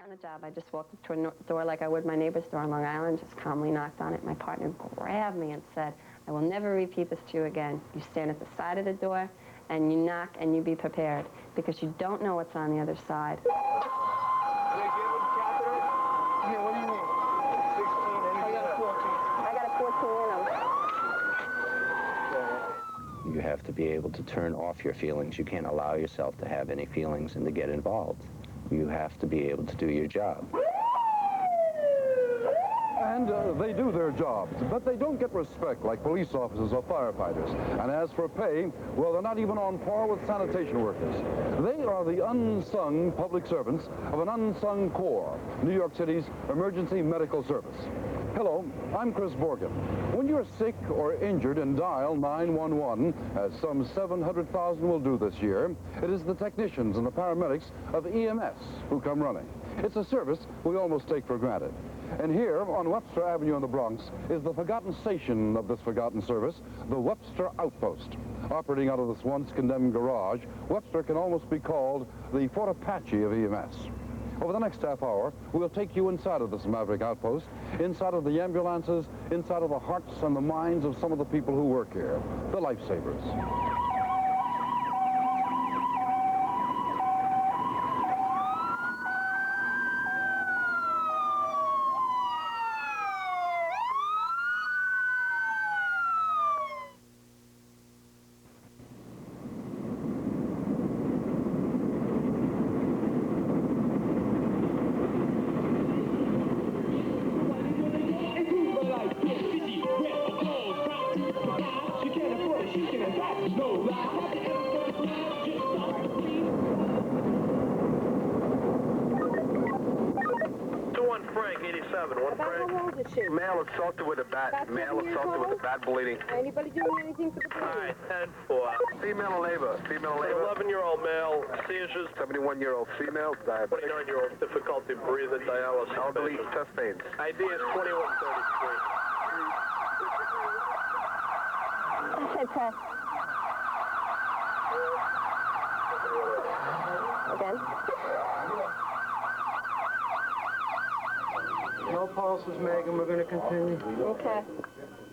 on the job, I just walked up to a door like I would my neighbor's door on Long Island, just calmly knocked on it. My partner grabbed me and said, I will never repeat this to you again. You stand at the side of the door and you knock and you be prepared because you don't know what's on the other side. You have to be able to turn off your feelings. You can't allow yourself to have any feelings and to get involved. You have to be able to do your job. And they do their jobs, but they don't get respect like police officers or firefighters. And as for pay, well, they're not even on par with sanitation workers. They are the unsung public servants of an unsung corps, New York City's emergency medical service. Hello, I'm Chris Borgen. When you're sick or injured and dial 911, as some 700,000 will do this year, it is the technicians and the paramedics of EMS who come running. It's a service we almost take for granted. And here on Webster Avenue in the Bronx is the forgotten station of this forgotten service, the Webster Outpost. Operating out of this once condemned garage, Webster can almost be called the Fort Apache of EMS. Over the next half hour, we'll take you inside of this maverick outpost, inside of the ambulances, inside of the hearts and the minds of some of the people who work here, the Lifesavers. Male assaulted with a bat. Male assaulted with a bat bleeding. Anybody doing anything for the police? All right, 10-4. Female labor. Female labor. 11-year-old male, seizures. 71-year-old female, diabetic. 29-year-old, difficulty breathing, dialysis. Elderly, chest pains. ID is 2133. Okay, press. Again. No pulses, Megan. We're going to continue. Okay.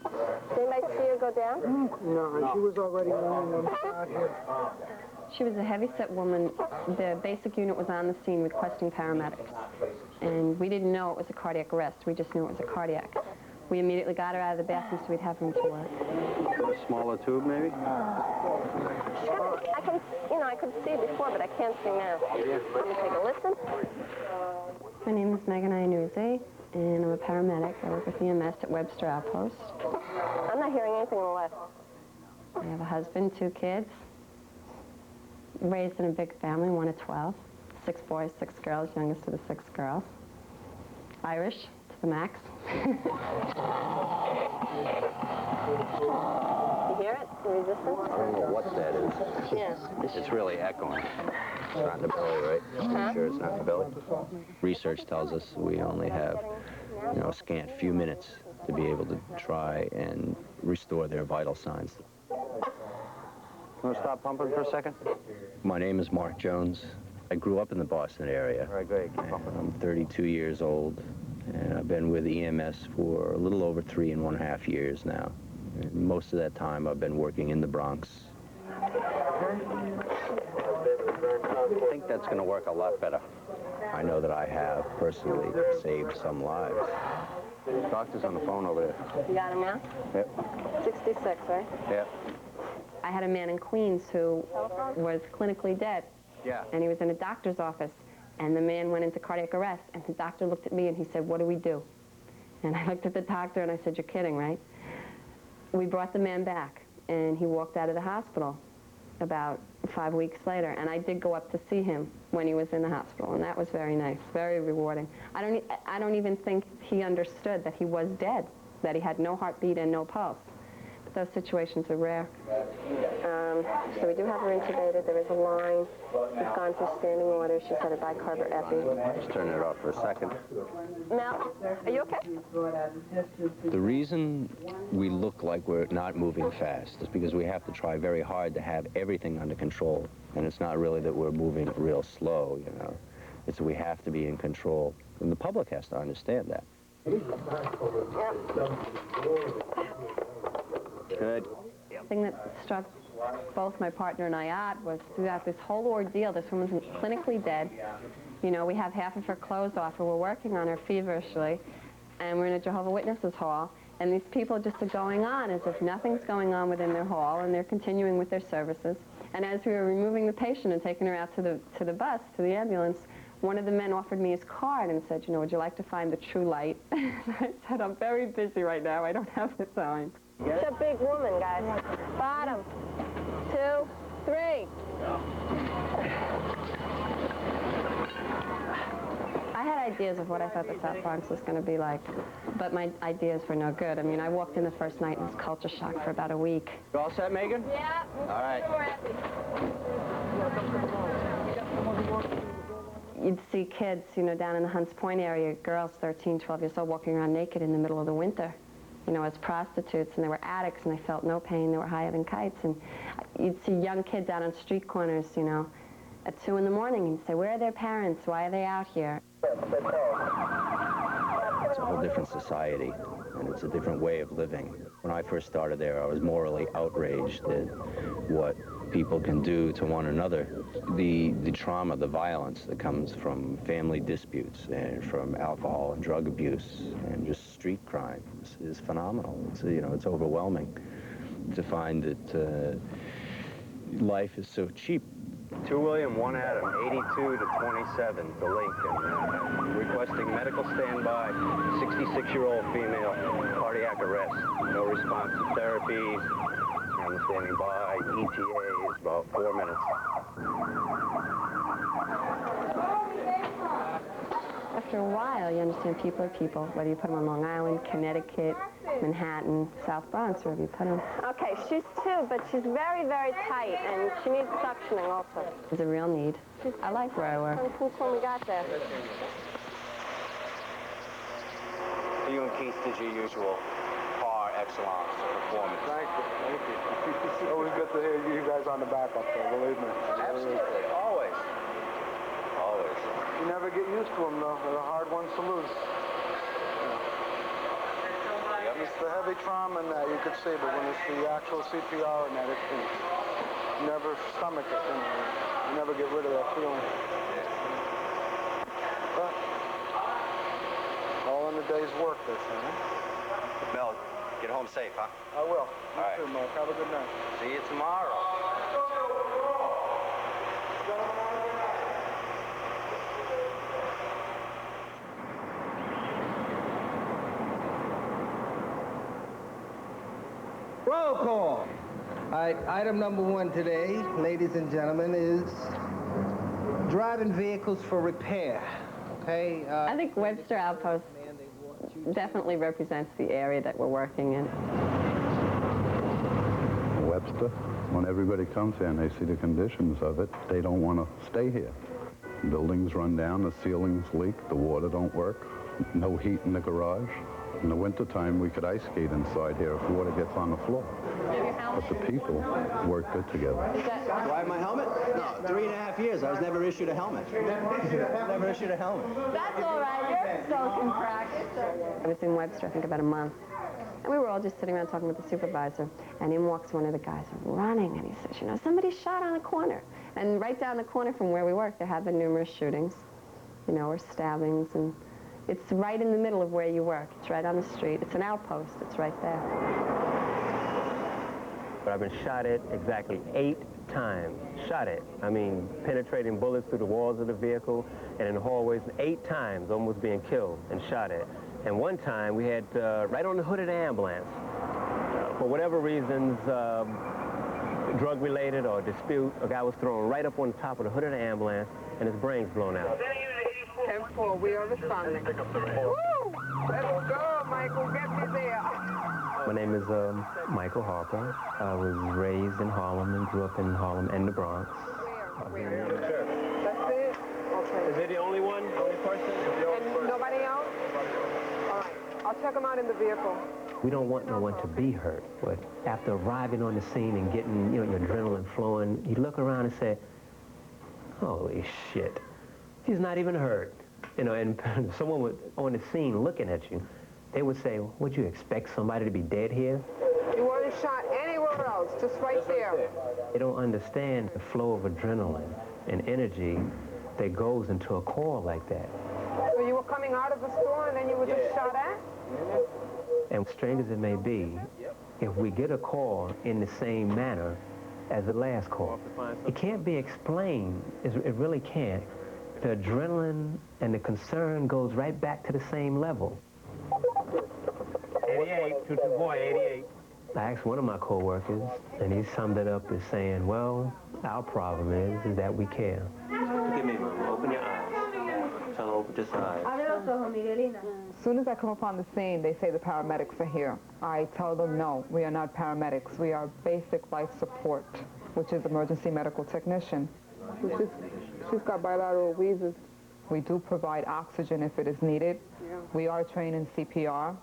Did anybody see her go down? No, she was already laying on the side here. She was a heavy-set woman. The basic unit was on the scene requesting paramedics. And we didn't know it was a cardiac arrest. We just knew it was a cardiac. We immediately got her out of the bathroom so we'd have room to work. A smaller tube, maybe? I could see before, but I can't see now. Let me take a listen. My name is Megan Iannuzzi, and I'm a paramedic. I work with EMS at Webster Outpost. I'm not hearing anything on the left. I have a husband, 2 kids, raised in a big family, 1 of 12, 6 boys, 6 girls, youngest of the 6 girls. Irish to the max. You hear it? The resistance? I don't know what that is. Yeah. It's really echoing. It's not in the belly, right? I'm sure it's not in the belly. Research tells us we only have, a scant few minutes to be able to try and restore their vital signs. Want to stop pumping for a second? My name is Mark Jones. I grew up in the Boston area. All right, great. Keep pumping. I'm 32 years old, and I've been with EMS for a little over 3½ years now. And most of that time I've been working in the Bronx. I think that's going to work a lot better. I know that I have personally saved some lives. Doctor's on the phone over there. You got him now? Yep. 66, right? Yep. I had a man in Queens who was clinically dead. Yeah. And he was in a doctor's office, and the man went into cardiac arrest, and the doctor looked at me and he said, "What do we do?" And I looked at the doctor and I said, "You're kidding, right?" We brought the man back, and he walked out of the hospital about 5 weeks later, and I did go up to see him when he was in the hospital, and that was very nice, very rewarding. I don't even think he understood that he was dead, that he had no heartbeat and no pulse. But those situations are rare. So we do have her intubated. There is a line. We've gone for standing orders. She's had a bicarb epi. Just turn it off for a second. Mel, are you okay? The reason we look like we're not moving fast is because we have to try very hard to have everything under control. And it's not really that we're moving real slow, It's we have to be in control, and the public has to understand that. Good. The thing that struck both my partner and I odd was throughout this whole ordeal, this woman's clinically dead. You know, we have half of her clothes off, and we're working on her feverishly, and we're in a Jehovah's Witnesses hall, and these people just are going on as if nothing's going on within their hall, and they're continuing with their services. And as we were removing the patient and taking her out to the bus, to the ambulance, one of the men offered me his card and said, you know, would you like to find the true light? I said, I'm very busy right now. I don't have the time. It's a big woman, guys. Bottom. 2, 3. I had ideas of what I thought the South Bronx was going to be like, but my ideas were no good. I mean, I walked in the first night and was culture shocked for about a week. You all set, Megan? Yeah. All right. You'd see kids, you know, down in the Hunts Point area, girls 13, 12 years old, walking around naked in the middle of the winter, you know, as prostitutes, and they were addicts, and they felt no pain. They were higher than kites. And you'd see young kids out on street corners, you know, at 2 in the morning, and you'd say, where are their parents? Why are they out here? It's a whole different society, and it's a different way of living. When I first started there, I was morally outraged at what people can do to one another. The trauma, the violence that comes from family disputes and from alcohol and drug abuse and just street crime is phenomenal. It's, you know, it's overwhelming to find that life is so cheap. 2 William, 1 Adam, 82 to 27 to Lincoln. Requesting medical standby, 66-year-old female, cardiac arrest. No response to therapy. I'm standing by. ETA is about 4 minutes. After a while, you understand people are people, whether you put them on Long Island, Connecticut, Manhattan, South Bronx, wherever you put them. Okay, she's 2, but she's very, very tight, and she needs suctioning also. There's a real need. I like where I work. When we got there. You and Keith did your usual par excellence performance. Thank you. Always good to hear you guys on the back up there, believe me. Absolutely, always. Always. You never get used to them, though. They're the hard ones to lose. It's the heavy trauma in that, you could see, but when it's the actual CPR and that, it can never stomach it. You never get rid of that feeling. But all in a day's work, this thing. Mel, get home safe, huh? I will. You All right. too, Mark. Have a good night. See you tomorrow. Roll call. All right, item number 1 today, ladies and gentlemen, is driving vehicles for repair. Okay? I think Webster Outpost definitely represents the area that we're working in. Webster, when everybody comes here and they see the conditions of it, they don't want to stay here. Buildings run down, the ceilings leak, the water don't work, no heat in the garage. In the wintertime, we could ice skate inside here if water gets on the floor. But the people work good together. Do I have my helmet? No, 3.5 years. I was never issued a helmet. Never issued a helmet. That's all right. You're still in practice. I was in Webster, I think, about a month. And we were all just sitting around talking with the supervisor. And in walks one of the guys running, and he says, you know, somebody shot on the corner. And right down the corner from where we work, there have been numerous shootings, you know, or stabbings. And it's right in the middle of where you work. It's right on the street. It's an outpost. It's right there. But I've been shot at exactly 8 times. Shot at. I mean, penetrating bullets through the walls of the vehicle and in the hallways 8 times, almost being killed and shot at. And one time we had, right on the hood of the ambulance, for whatever reasons, drug-related or dispute, a guy was thrown right up on the top of the hood of the ambulance and his brains blown out. 10-4, we are responding. Woo! Let's go, Michael. Get me there. My name is Michael Harper. I was raised in Harlem and grew up in Harlem and the Bronx. Where? That's it? Okay. Is it the only one? The only person? And nobody else? All right. I'll check them out in the vehicle. We don't want no one to be hurt, but after arriving on the scene and getting, you know, your adrenaline flowing, you look around and say, holy shit. He's not even hurt. You know, and someone would, on the scene looking at you, they would say, would you expect somebody to be dead here? You weren't shot anywhere else, just right there. They don't understand the flow of adrenaline and energy that goes into a call like that. So you were coming out of the store and then you were just shot at? And strange as it may be, if we get a call in the same manner as the last call, it can't be explained. It really can't. The adrenaline and the concern goes right back to the same level. 88, 22 boy, 88. I asked one of my co-workers, and he summed it up as saying, well, our problem is that we care. Look at me, Mama. Open your eyes. Tell her open just eyes. As soon as I come upon the scene, they say the paramedics are here. I tell them, no, we are not paramedics. We are basic life support, which is emergency medical technician. She's got bilateral wheezes. We do provide oxygen if it is needed. We are trained in CPR.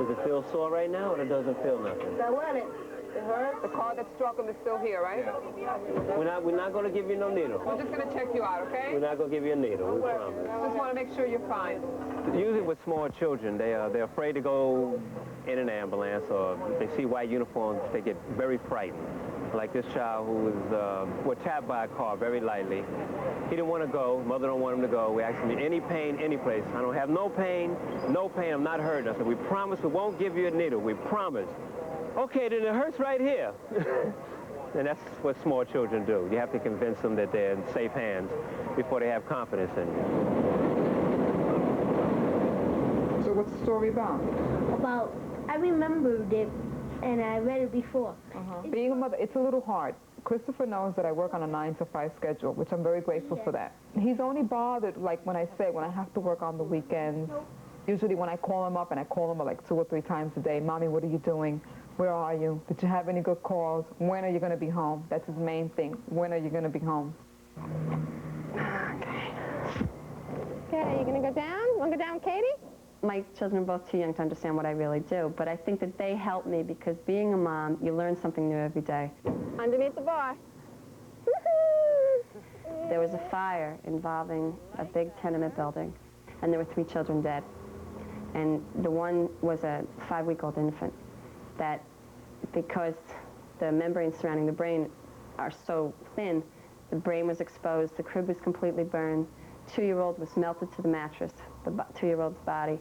Does it feel sore right now, or it doesn't feel nothing? It hurts. The car that struck him is still here, right? We're not going to give you no needle. We're just going to check you out, okay? We're not going to give you a needle, we promise. Just want to make sure you're fine. Usually with small children, they're afraid to go in an ambulance, or they see white uniforms, they get very frightened. Like this child who was tapped by a car very lightly. He didn't want to go. Mother don't want him to go. We asked him, any pain, any place. I don't have no pain, I'm not hurting. I said, we promise we won't give you a needle. We promise. Okay, then it hurts right here. And that's what small children do. You have to convince them that they're in safe hands before they have confidence in you. So what's the story about? I remembered it, and I read it before. Being a mother, it's a little hard. Christopher knows that I work on a 9-to-5 schedule, which I'm very grateful for that. He's only bothered, like when I have to work on the weekends. Usually when I call him up, and I call him like 2 or 3 times a day, Mommy, what are you doing? Where are you? Did you have any good calls? When are you going to be home? That's his main thing. When are you going to be home? Okay, you going to go down? Want to go down, Katie? My children are both too young to understand what I really do, but I think that they help me because being a mom, you learn something new every day. Underneath the bar. There was a fire involving a big tenement building, and there were 3 children dead. And the one was a 5-week-old infant that, because the membranes surrounding the brain are so thin, the brain was exposed, the crib was completely burned, 2-year-old was melted to the mattress, the 2-year-old's body,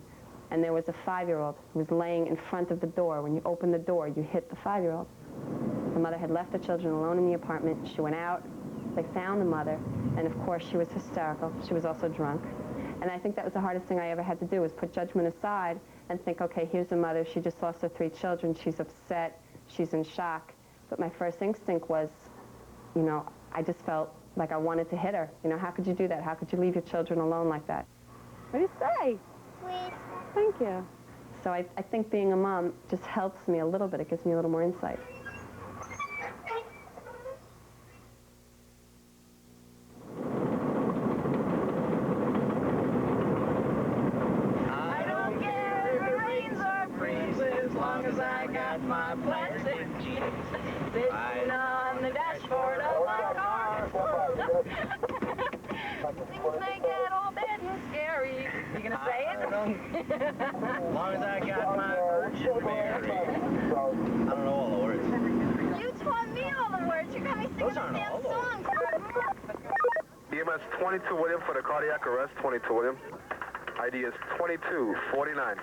and there was a 5-year-old who was laying in front of the door. When you open the door, you hit the 5-year-old. The mother had left the children alone in the apartment. She went out, they found the mother, and of course she was hysterical. She was also drunk. And I think that was the hardest thing I ever had to do, was put judgment aside and think, okay, here's a mother, she just lost her 3 children, she's upset, she's in shock. But my first instinct was, you know, I just felt like I wanted to hit her. You know, how could you do that? How could you leave your children alone like that? What do you say? Sweet. Thank you. So I think being a mom just helps me a little bit. It gives me a little more insight. I don't care if it rains or freezes, as long as I got my plastic jeans sitting on the dashboard of my car. Things may get all bad and scary. You gonna say it? As long as I got my Virgin Mary. I don't know all the words. You taught me all the words. You're going to be singing the damn songs. EMS 22 William for the cardiac arrest, 22 William. ID is 2249.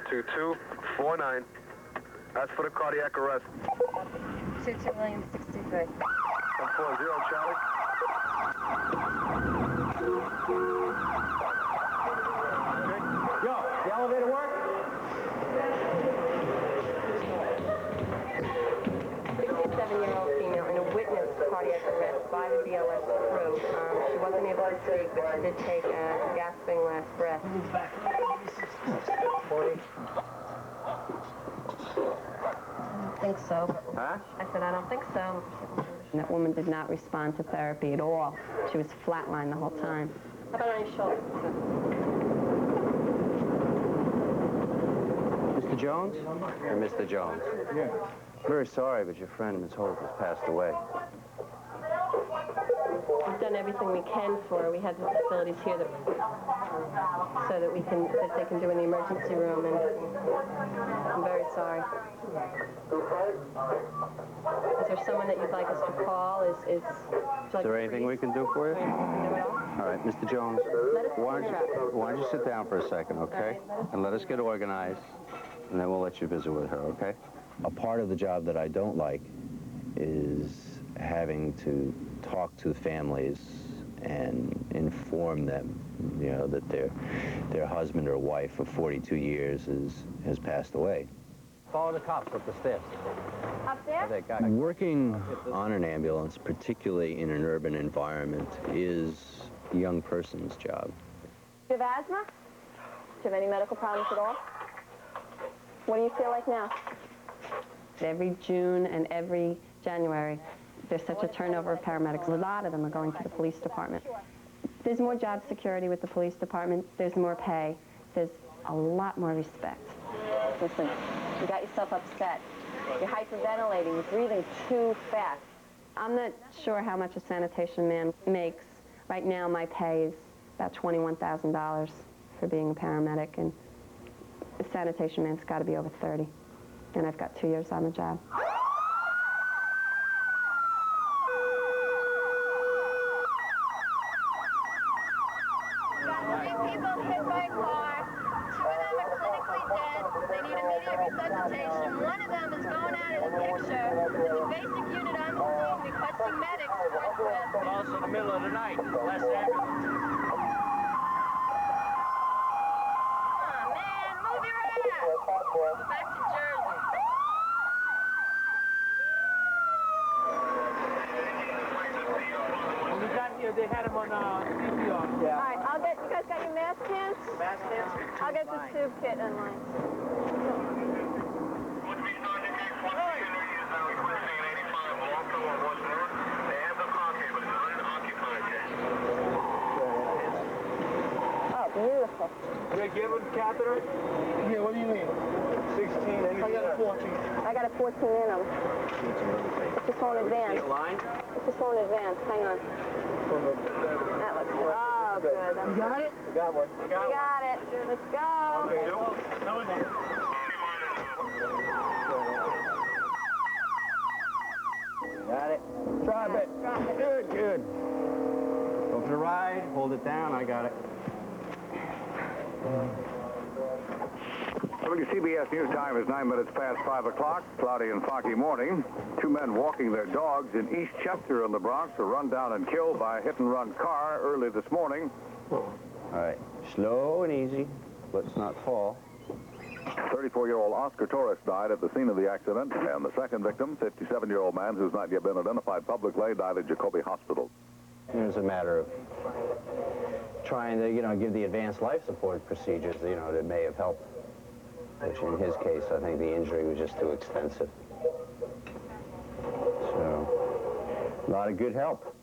2249. That's for the cardiac arrest. 22 William 63. 140 Charlie. Yo, the elevator work? 67-year-old female in a witness cardiac arrest by the BLS crew. She wasn't able to speak, but she did take a gasping last breath. I don't think so. Huh? I said, I don't think so. And that woman did not respond to therapy at all. She was flatlined the whole time. How about on your shoulder? Mr. Jones? Or Mr. Jones? Yeah. Very sorry, but your friend, Miss Holt, has passed away. we've done everything we can for her. We have the facilities here that, so that they can do in the emergency room, and I'm very sorry. Is there someone that you'd like us to call? Is there anything we can do for you? All right, Mr. Jones, why don't you sit down for a second, okay? And let us get organized, and then we'll let you visit with her, okay? A part of the job that I don't like is having to talk to families and inform them, you know, that their husband or wife of 42 years has passed away. Follow the cops up the stairs. Up there? Working on an ambulance, particularly in an urban environment, is a young person's job. Do you have asthma? Do you have any medical problems at all? What do you feel like now? Every June and every January, there's such a turnover of paramedics. A lot of them are going to the police department. There's more job security with the police department. There's more pay. There's a lot more respect. Listen, you got yourself upset. You're hyperventilating. You're breathing too fast. I'm not sure how much a sanitation man makes. Right now, my pay is about $21,000 for being a paramedic, and a sanitation man's got to be over 30. And I've got 2 years on the job. They had him on CPR. Yeah. All right, you guys got your mask cans? Mask cans? I'll get the tube kit in line. Oh, beautiful. They give him catheter? Yeah, what do you need? 16. I got a 14. I got a 14 in them. It's just on advance. It's just on advance. Hang on. That looks good. Oh, good. You got it? You got one. You got it. Let's go. Okay. Got it. Drop it. Good, good. Go for the ride. Hold it down. I got it. WCBS News Time is 9 minutes past 5 o'clock. Cloudy and foggy morning. Two men walking their dogs in East Chester in the Bronx were run down and killed by a hit-and-run car early this morning. All right, slow and easy. Let's not fall. 34-year-old Oscar Torres died at the scene of the accident, and the second victim, 57-year-old man who's not yet been identified publicly, died at Jacoby Hospital. It's a matter of trying to, give the advanced life support procedures, that may have helped. Which in his case, I think the injury was just too extensive. So, a lot of good help.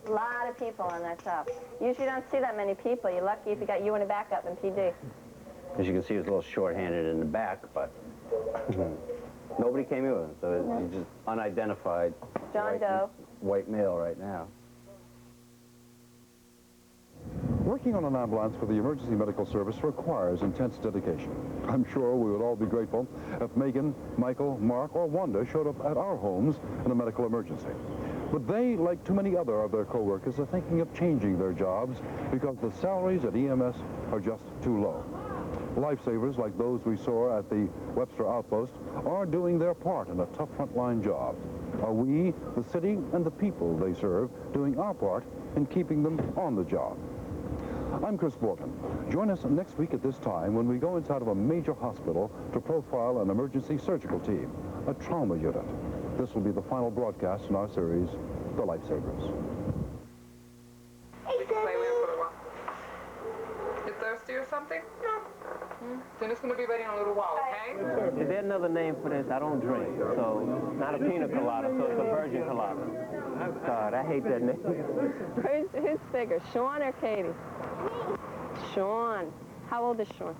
A lot of people on that top. Usually don't see that many people. You're lucky if you got you in a backup in PD. As you can see, he was a little short-handed in the back, but nobody came in with him, so he's just unidentified John Doe. White male right now. Working on an ambulance for the emergency medical service requires intense dedication. I'm sure we would all be grateful if Megan, Michael, Mark, or Wanda showed up at our homes in a medical emergency. But they, like too many other of their co-workers, are thinking of changing their jobs because the salaries at EMS are just too low. Lifesavers, like those we saw at the Webster Outpost, are doing their part in a tough frontline job. Are we, the city and the people they serve, doing our part in keeping them on the job? I'm Chris Borton. Join us next week at this time when we go inside of a major hospital to profile an emergency surgical team, a trauma unit. This will be the final broadcast in our series, The Lifesavers. You thirsty or something? No. Dinner's going to be ready in a little while, okay? Is there another name for this? I don't drink, so not a pina colada, so it's a virgin colada. God, I hate that name. Who's bigger, Sean or Katie? Sean. How old is Sean?